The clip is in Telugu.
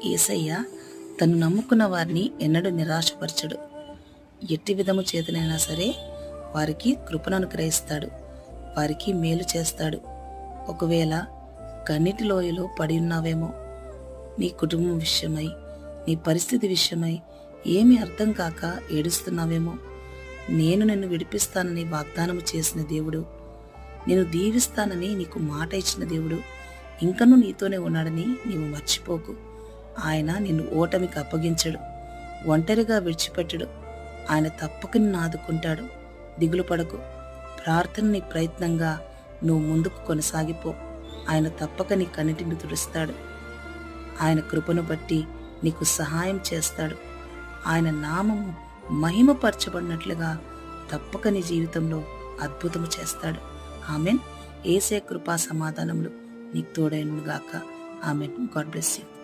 యేసయ్య తను నమ్ముకున్న వారిని ఎన్నడూ నిరాశపరచడు. ఎట్టి విధము చేతనైనా సరే వారికి కృపను అనుగ్రహిస్తాడు, వారికి మేలు చేస్తాడు. ఒకవేళ కన్నీటి లోయలో పడి ఉన్నావేమో, నీ కుటుంబం విషయమై, నీ పరిస్థితి విషయమై ఏమీ అర్థం కాక ఏడుస్తున్నావేమో, నేను నిన్ను విడిపిస్తానని వాగ్దానము చేసిన దేవుడు, నేను దీవిస్తానని నీకు మాట ఇచ్చిన దేవుడు ఇంకనూ నీతోనే ఉన్నాడని నీవు మర్చిపోకు. ఆయన నిన్ను ఓటమికి అప్పగించడు, ఒంటరిగా విడిచిపెట్టడు. ఆయన తప్పక నిన్ను ఆదుకుంటాడు. దిగులు పడకు. ప్రార్థనని ప్రయత్నంగా నువ్వు ముందుకు కొనసాగిపో. ఆయన తప్పక నీ కన్నిటిని తుడుస్తాడు. ఆయన కృపను బట్టి నీకు సహాయం చేస్తాడు. ఆయన నామము మహిమపరచబడినట్లుగా తప్పక నీ జీవితంలో అద్భుతము చేస్తాడు. ఆమెన్. యేసయ్య కృపా సమాధానములు నీకు తోడైనగాక. ఆమెన్. God bless you.